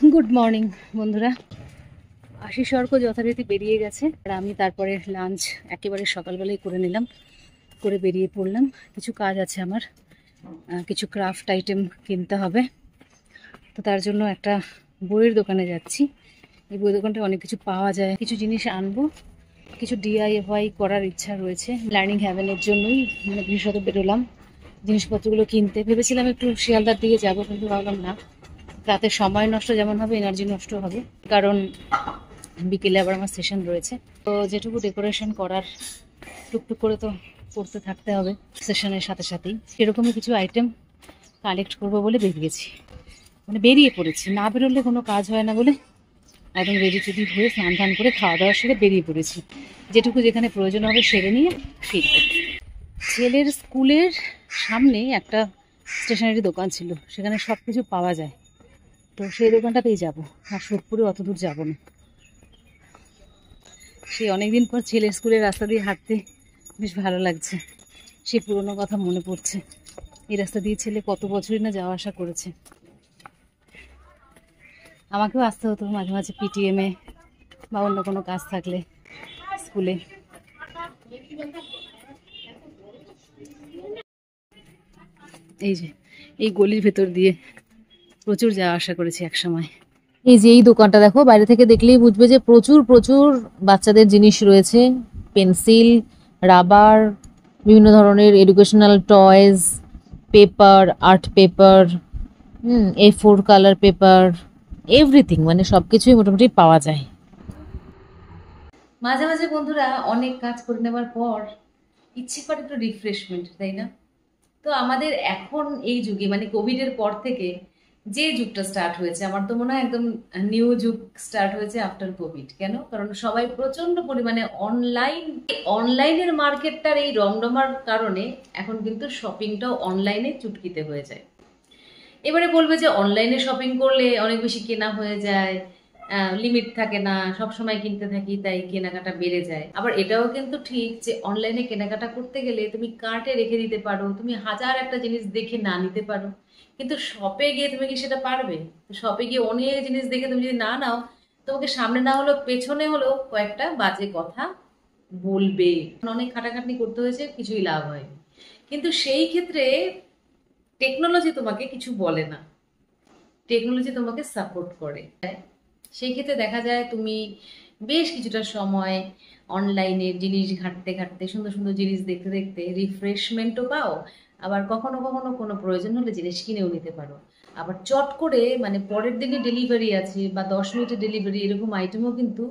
Good morning বন্ধুরা। আশিস অর্ক যথারীতি বেরিয়ে গেছে আর আমি তারপরে লাঞ্চ একেবারে সকালবেলায় করে নিলাম, করে বেরিয়ে পড়লাম। কিছু কাজ আছে আমার, কিছু ক্রাফট আইটেম কিনতে হবে, তো তার জন্য একটা বইয়ের দোকানে যাচ্ছি। এই বই দোকানটা অনেক কিছু পাওয়া যায়, কিছু জিনিস আনবো, কিছু ডিআইওয়াই করার ইচ্ছা রয়েছে। লার্নিং হ্যাভেনের জন্যই বিশেষত বেরোলাম জিনিসপত্রগুলো কিনতে। ভেবেছিলাম একটু শিয়ালদার দিকে যাবো, কিন্তু ভাবলাম না, রাতে সময় নষ্ট যেমন হবে এনার্জি নষ্ট হবে, কারণ বিকেলে আবার আমার সেশন রয়েছে। তো যেটুকু ডেকোরেশন করার টুকটুক করে তো করতে থাকতে হবে সেশনের সাথে সাথেই, সেরকমই কিছু আইটেম কালেক্ট করবো বলে বেরিয়েছি, মানে বেরিয়ে পড়েছি। না বেরোলে কোনো কাজ হয় না বলে একদম রেডি টেডি হয়ে স্নান টান করে খাওয়া দাওয়ার সেরে বেরিয়ে পড়েছি। যেটুকু যেখানে প্রয়োজন হবে সেরে নিয়ে ফিরবো। ছেলের স্কুলের সামনে একটা স্টেশনারি দোকান ছিল, সেখানে সব কিছু পাওয়া যায়, তো সেই দোকানটাতেই যাবো। আর সোদপুরে অত দূর যাবো না। সেই অনেকদিন পর ছেলের স্কুলের রাস্তা দিয়ে হাঁটতে বেশ ভালো লাগছে, সেই পুরনো কথা মনে পড়ছে। এই রাস্তা দিয়ে ছেলে কত বছরই না যাওয়া আসা করেছে। আমাকেও আসতে হতো মাঝে মাঝে পিটিএমে বা অন্য কোনো কাজ থাকলে স্কুলে। এই যে এই গলির ভেতর দিয়ে প্রচুর যাওয়া আসা করেছি এক সময়। এই যে এই দোকানটা দেখো, বাইরে থেকে দেখলেই বুঝবে যে প্রচুর প্রচুর বাচ্চাদের জিনিস রয়েছে। পেন্সিল, রাবার, বিভিন্ন ধরনের educational toys, paper, art paper, A4 colour paper, everything, মানে সব কিছুই মোটামুটি পাওয়া যায়। মাঝে মাঝে বন্ধুরা অনেক কাজ করে নেওয়ার পর ইচ্ছে করে একটু রিফ্রেশমেন্ট, তাই না? তো আমাদের এখন এই যুগে, মানে কোভিডের পর থেকে যে যুগটা স্টার্ট হয়েছে, আমার তো মনে হয় একদম নিউ যুগ স্টার্ট হয়েছে আফটার কোভিড। কেন? কারণ সবাই প্রচন্ড পরিমাণে অনলাইনের মার্কেটটার এই রমরমার কারণে এখন কিন্তু শপিংটাও অনলাইনে চুটকিতে হয়ে যায়। এবারে বলবে যে অনলাইনে শপিং করলে অনেক বেশি কেনা হয়ে যায়, লিমিট থাকে না, সব সময় কিনতে থাকি তাই কেনাকাটা বেড়ে যায়। আবার এটাও কিন্তু ঠিক যে অনলাইনে কেনাকাটা করতে গেলে তুমি কার্টে রেখে দিতে পারো, তুমি হাজার একটা জিনিস দেখে না নিতে পারো, কিন্তু শপে গিয়ে তুমি কি সেটা পারবে? শপে গিয়ে অনেক জিনিস দেখে তুমি যদি না নাও, তোমাকে সামনে না হলেও পেছনে হলেও কয়েকটা বাজে কথা বলবে। অনেক খাটাখাটনি করতে হয়েছে, কিছুই লাভ হয়নি। কিন্তু সেই ক্ষেত্রে টেকনোলজি তোমাকে কিছু বলে না, টেকনোলজি তোমাকে সাপোর্ট করে। সেই ক্ষেত্রে দেখা যায় তুমি বেশ কিছুটা সময় অনলাইনে জিনিস ঘাঁটতে ঘাঁটতে, সুন্দর সুন্দর জিনিস দেখতে দেখতে রিফ্রেশমেন্টও পাও, আবার কখনো কখনো কোনো প্রয়োজন হলে জিনিস কিনেও নিতে পারো। আবার চট করে মানে পরের দিনে ডেলিভারি আছে বা 10 মিনিটের ডেলিভারি, এরকম আইটেমও কিন্তু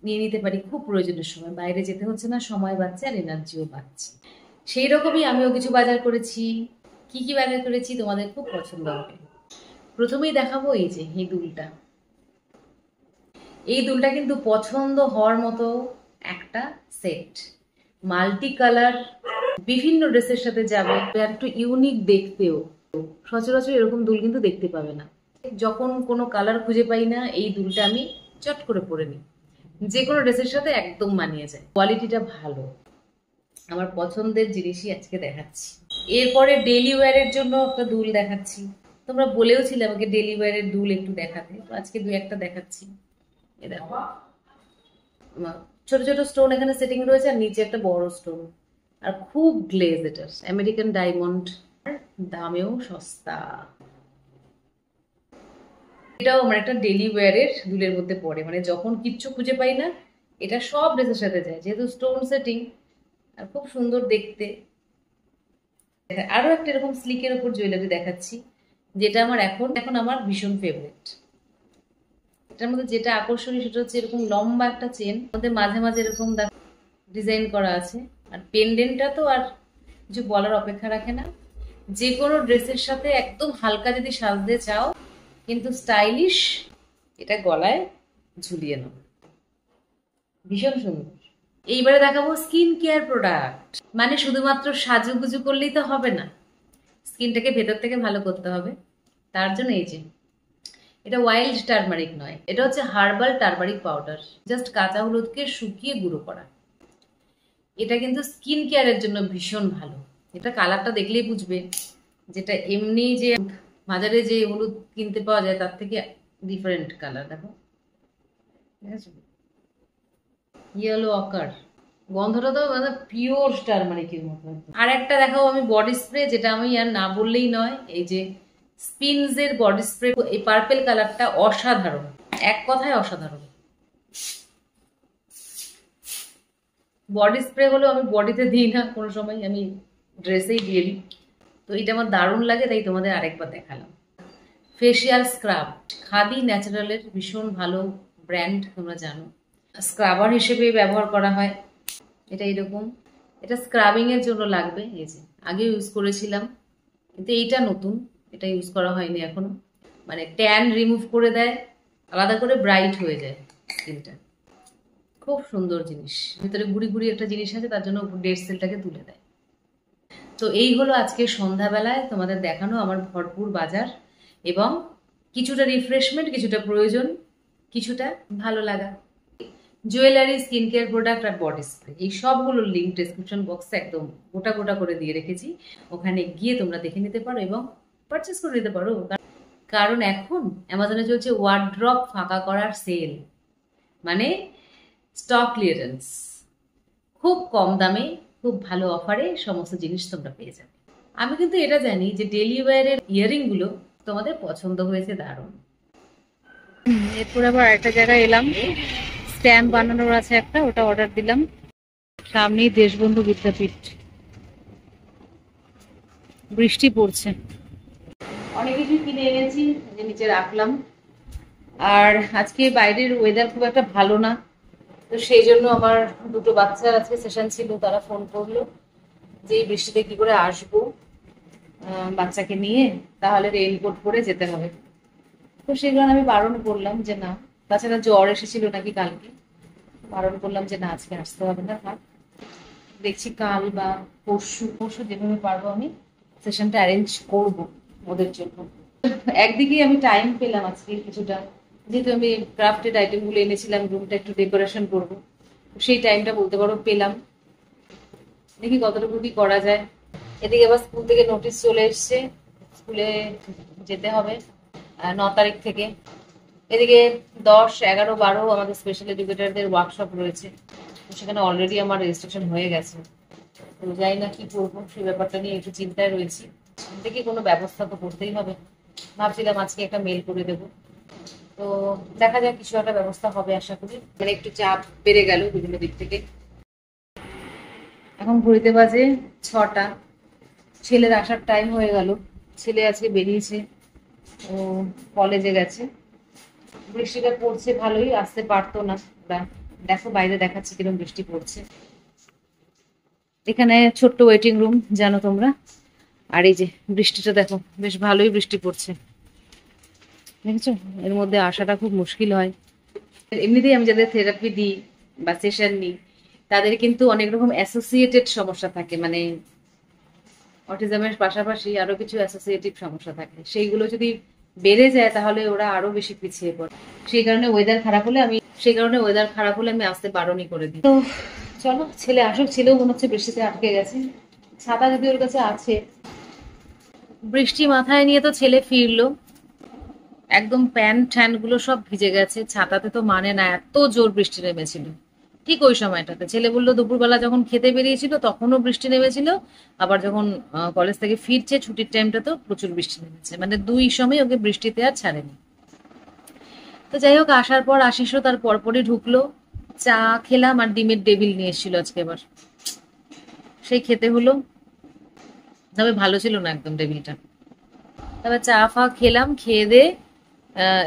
নিয়ে নিতে পারি খুব প্রয়োজনের সময়। বাইরে যেতে হচ্ছে না, সময় বাঁচছে আর এনার্জিও বাঁচছে। সেই রকমই আমিও কিছু বাজার করেছি। কি কি বাজার করেছি তোমাদের খুব পছন্দ হবে। প্রথমেই দেখাবো এই যে এই দুলটা। এই দুলটা কিন্তু পছন্দ হওয়ার মতো একটা সেট, মাল্টি কালার, বিভিন্ন ড্রেসের সাথে যাবে, একটু ইউনিক দেখতেও। সচরাচর এরকম দুল কিন্তু দেখতে পাবে না। যখন কোনো কালার খুঁজে পাই না, এই দুলটা আমি চট করে পরে নিই, যে কোনো ড্রেসের সাথে একদম মানিয়ে যায়, কোয়ালিটিটা ভালো। আমার পছন্দের জিনিসই আজকে দেখাচ্ছি। এরপরে ডেলি ওয়্যারের জন্য একটা দুল দেখাচ্ছি। তোমরা বলেও ছিলে আমাকে ডেলি ওয়্যারের দুল একটু দেখাতে, তো আজকে দু একটা দেখাচ্ছি। এ দেখো, ছোট ছোট স্টোন এখানে সেটিং রয়েছে আর নিচে একটা বড় স্টোন, আর খুব গ্লেজ। এটা আমেরিকান ডায়মন্ড, দামেও সস্তা। এটাও আমার একটা ডেলি ওয়্যারের দুলের মধ্যে পড়ে, মানে যখন কিচ্ছু খুঁজে পাই না, এটা সব ড্রেসের সাথে যায়, যেহেতু স্টোন সেটিং আর খুব সুন্দর দেখতে। আরো একটা এরকম স্লিকের উপর জুয়েলারি দেখাচ্ছি, যেটা আমার এখন এখন আমার ভীষণ ফেভারিট। এটার মধ্যে যেটা আকর্ষণীয় সেটা হচ্ছে এরকম লম্বা একটা চেন, মধ্যে মাঝে মাঝে এরকম ডিজাইন করা আছে। আর পেন্ডেন্টটা তো আর কিছু বলার অপেক্ষা রাখে না, যে কোনো ড্রেসের সাথে একদম হালকা যদি সাজতে চাও কিন্তু স্টাইলিশ, এটা গলায় ঝুলিয়ে নাও, ভীষণ সুন্দর। এইবারে দেখাবো স্কিন কেয়ার প্রোডাক্ট। মানে শুধুমাত্র সাজুগুজু করলেই তো হবে না, স্কিনটাকে ভেতর থেকে ভালো করতে হবে। তার জন্য এই যে, এটা ওয়াইল্ড টারমারিক নয়, এটা হচ্ছে হার্বাল টারমারিক পাউডার, জাস্ট কাঁচা হলুদকে শুকিয়ে গুঁড়ো করা। এটা কিন্তু স্কিন কেয়ারের জন্য ভীষণ ভালো। এটা কালারটা দেখলেই বুঝবে, যেটা এমনি যে বাজারে যে হলুদ কিনতে পাওয়া যায় তার থেকে ডিফারেন্ট কালার দেখো, ঠিক আছে, ইয়েলো অকার, গন্ধটা তো মানে পিওর টারমারিকের মতো। আর একটা দেখাবো আমি বডি স্প্রে, যেটা আমি আর না বললেই নয়, এই যে স্পিনস এর বডি স্প্রে, এই পার্পেল কালারটা অসাধারণ, এক কথায় অসাধারণ। বডি স্প্রে হলেও আমি বডিতে দিই না কোনো সময়, আমি ড্রেসেই দিয়ে দিই। তো এটা আমার দারুণ লাগে, তাই তোমাদের আরেকবার দেখালাম। ফেসিয়াল স্ক্রাব, খাদি ন্যাচারালের ভীষণ ভালো ব্র্যান্ড, তোমরা জানো। স্ক্রাবার হিসেবে ব্যবহার করা হয় এটা, এরকম। এটা স্ক্রাবিং এর জন্য লাগবে, এই যে আগে ইউজ করেছিলাম, কিন্তু এইটা নতুন, এটা ইউজ করা হয়নি এখনো। মানে ট্যান রিমুভ করে দেয়, আলাদা করে ব্রাইট হয়ে যায় স্কিনটা, খুব সুন্দর জিনিস। ভিতরে গুড়ি গুড়ি একটা জিনিস আছে, তার জন্য ডেড সেলটাকে তুলে দেয়। তো এই হলো আজকে সন্ধ্যাবেলায় তোমাদের দেখানো আমার ভরপুর বাজার, এবং কিছুটা রিফ্রেশমেন্ট, কিছুটা প্রয়োজন, কিছুটা ভালো লাগা। জুয়েলারি, স্কিন কেয়ার প্রোডাক্ট আর বডি স্প্রে, এই সবগুলোর লিঙ্ক ডেসক্রিপশন বক্সে একদম গোটা গোটা করে দিয়ে রেখেছি, ওখানে গিয়ে তোমরা দেখে নিতে পারো এবং পারচেস করে নিতে পারো। কারণ এখন অ্যামাজনে চলছে ওয়ার্ড্রপ ফাঁকা করার সেল, মানে স্টক ক্লিয়ারেন্স। খুব কম দামে, খুব ভালো অফারে সমস্ত জিনিস তোমরা পেয়ে যাবে। আমি কিন্তু এটা জানি যে ডেলি ওয়্যারের ইয়ারিং গুলো তোমাদের পছন্দ হয়েছে দারুণ। এরপর আবার একটা জায়গায় এলাম, স্ট্যাম্প বানানোর আছে একটা, ওটা অর্ডার দিলাম। সামনেই দেশবন্ধু বিদ্যাপীঠ, বৃষ্টি পড়ছে। অনেক কিছু কিনে এনেছি, যে নিচে রাখলাম। আর আজকে বাইরের ওয়েদার খুব একটা ভালো না, তো সেই জন্য আমার দুটো বাচ্চা আজকে সেশন ছিল, তারা ফোন করলো যে এই বৃষ্টিতে কি করে আসবো বাচ্চাকে নিয়ে, তাহলে রেইনকোট পরে যেতে হবে। তো সেগুলো আমি বারণ করলাম যে না, তাছাড়া জ্বর এসেছিল নাকি কালকে, বারণ করলাম যে না আজকে আসতে হবে না, থাক, দেখছি কাল বা পরশু পরশু যেভাবে পারবো আমি সেশনটা অ্যারেঞ্জ করব ওদের জন্য। একদিকে আমি টাইম পেলাম আজকে কিছুটা, যেহেতু আমি ক্রাফটেড আইটেমগুলো এনেছিলাম, রুমটা একটু ডেকোরেশন করব, সেই টাইমটা বলতে পারো পেলাম। দেখি কতটুকু কি করা যায়। এদিকে আবার স্কুল থেকে নোটিশ চলে এসছে, স্কুলে যেতে হবে 9 তারিখ থেকে। এদিকে 10, 11, 12 আমাদের স্পেশাল এডুকেটরদের ওয়ার্কশপ রয়েছে, সেখানে অলরেডি আমার রেজিস্ট্রেশন হয়ে গেছে। তো জানি না কি করবো, সেই ব্যাপারটা নিয়ে একটু চিন্তায় রয়েছি। দেখি কোনো ব্যবস্থা তো করতেই হবে, ভাবছিলাম আজকে একটা মেল করে দেব। তো দেখা যাক, কিছু একটা ব্যবস্থা হবে আশা করি। মানে একটু চাপ বেড়ে গেল বিভিন্ন দিক থেকে। এখন ঘড়িতে বাজে 6টা, ছেলের আসার টাইম হয়ে গেল। ছেলে আজকে বেরিয়েছে, ও কলেজে গেছে। বৃষ্টিটা পড়ছে ভালোই, আসতে পারতো না ওরা। দেখো বাইরে দেখাচ্ছে কিরকম বৃষ্টি পড়ছে। এখানে ছোট্ট ওয়েটিং রুম জানো তোমরা, আর এই যে বৃষ্টিটা দেখো, বেশ ভালোই বৃষ্টি পড়ছে, দেখেছো। এর মধ্যে আসাটা খুব মুশকিল হয়। এমনিতেই আমি যাদের থেরাপি দিই বা সেশন নিই, তাদের কিন্তু অনেক রকম অ্যাসোসিয়েটেড সমস্যা থাকে, মানে অটিজমের পাশাপাশি আরো কিছু অ্যাসোসিয়েটিভ সমস্যা থাকে, সেইগুলো যদি বেড়ে যায় তাহলে ওরা আরো বেশি পিছিয়ে পড়ে। সেই কারণে ওয়েদার খারাপ হলে আমি আসতে বারণই করে দিই। তো চলো, ছেলে আসুক। ছেলেও মনে হচ্ছে বৃষ্টিতে আটকে গেছে, ছাতা যদি ওর কাছে আছে। বৃষ্টি মাথায় নিয়ে তো ছেলে ফিরলো, একদম প্যান্ট ট্যান্ট গুলো সব ভিজে গেছে। ছাতাতে তো মানে না, এত জোর বৃষ্টি নেমেছিল ঠিক ওই সময়টাতে। ছেলে বললো দুপুরবেলা যখন খেতে বেরিয়েছিল তখনও বৃষ্টি নেমেছিল, আবার যখন কলেজ থেকে ফিরছে ছুটির টাইমটা তো প্রচুর বৃষ্টি নেমেছে, মানে দুই সময় ওকে বৃষ্টিতে আর ছাড়েনি। তো যাই হোক, আসার পর আশিসও তার পরপরই ঢুকলো। চা খেলাম, আর ডিমের টেবিল নিয়ে এসেছিল আজকে আবার, সেই খেতে হলো। তবে ভালো ছিল না একদম টেবিলটা। তবে চা ফা খেলাম, খেয়ে দে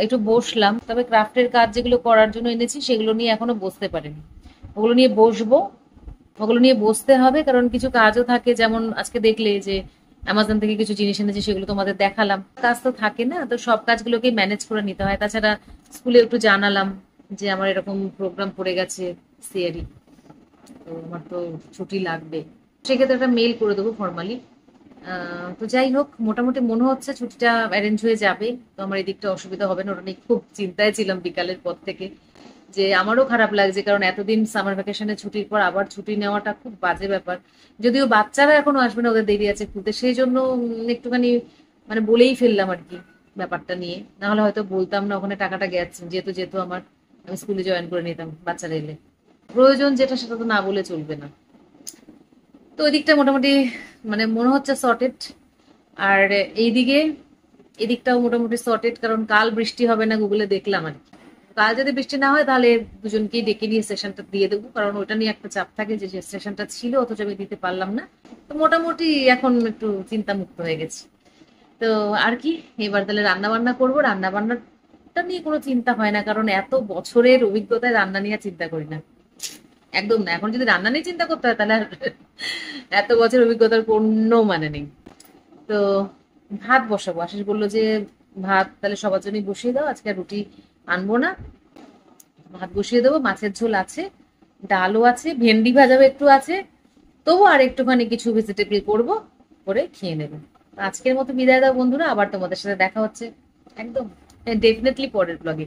একটু বসলাম। তবে ক্রাফটের কাজ যেগুলো করার জন্য এনেছি সেগুলো নিয়ে এখনো বসতে পারিনি, ওগুলো নিয়ে বসবো। ওগুলো নিয়ে বসতে হবে, কারণ কিছু কাজও থাকে, যেমন আজকে দেখলে যে অ্যামাজন থেকে কিছু জিনিস এনেছি, সেগুলো তোমাদের দেখালাম। কাজ তো থাকে না, তো সব কাজগুলোকে ম্যানেজ করে নিতে হয়। তাছাড়া স্কুলে একটু জানালাম যে আমার এরকম প্রোগ্রাম পড়ে গেছে সিআরই, তো আমার তো ছুটি লাগবে, সেক্ষেত্রে একটা মেল করে দেবো ফর্মালি। তো যাই হোক, মোটামুটি মনে হচ্ছে ছুটিটা অ্যারেঞ্জ হয়ে যাবে, তো আমার এদিকটা অসুবিধা হবে না। ওটা নিয়ে খুব চিন্তায় ছিলাম বিকালের পর থেকে, যে আমারও খারাপ লাগছে, কারণ এতদিন সামার ভ্যাকেশনে ছুটির পর আবার ছুটি নেওয়াটা খুব বাজে ব্যাপার। যদিও বাচ্চারা এখনো আসবে না, ওদের দেরি আছে খুলতে, সেই জন্য একটুখানি মানে বলেই ফেললাম আর কি, ব্যাপারটা নিয়ে, নাহলে হয়তো বলতাম না, ওখানে টাকাটা গেছে যেহেতু যেহেতু আমি স্কুলে জয়েন করে নিতাম বাচ্চারা এলে। প্রয়োজন যেটা সেটা তো না বলে চলবে না। তো ওই দিকটা মোটামুটি মানে মনে হচ্ছে সর্টেড। আর এইদিকে এদিকটাও মোটামুটি সর্টেড, কারণ কাল বৃষ্টি হবে না গুগলে দেখলাম আর কি। কাল যদি বৃষ্টি না হয় তাহলে দুজনকেই ডেকে নিয়ে সেশনটা দিয়ে দেবো, কারণ ওটা নিয়ে একটা চাপ থাকে যে সেশনটা ছিল অথচ আমি দিতে পারলাম না। তো মোটামুটি এখন একটু চিন্তামুক্ত হয়ে গেছি। তো আর কি, এবার তাহলে রান্না বান্না করবো। রান্না বান্নাটা নিয়ে কোনো চিন্তা হয় না, কারণ এত বছরের অভিজ্ঞতায় রান্না নিয়ে চিন্তা করি না, একদম না। এখন যদি রান্না নিয়ে চিন্তা করতে হয় তাহলে আর এত বছর অভিজ্ঞতার কোনো মানে নেই। তো ভাত বসাবো, আশিস বললো যে ভাত তাহলে সবার জন্যই বসিয়ে দাও, আজকে আর রুটি আনবো না, ভাত বসিয়ে দেবো। মাছের ঝোল আছে, ডালও আছে, ভেন্ডি ভাজাও একটু আছে, তবু আর একটুখানি কিছু ভেজিটেবল করবো, করে খেয়ে নেবো। আজকের মতো বিদায় দাও বন্ধুরা, আবার তোমাদের সাথে দেখা হচ্ছে একদম ডেফিনেটলি পরের ব্লগে।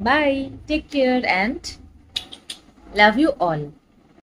Bye, take care and love you all.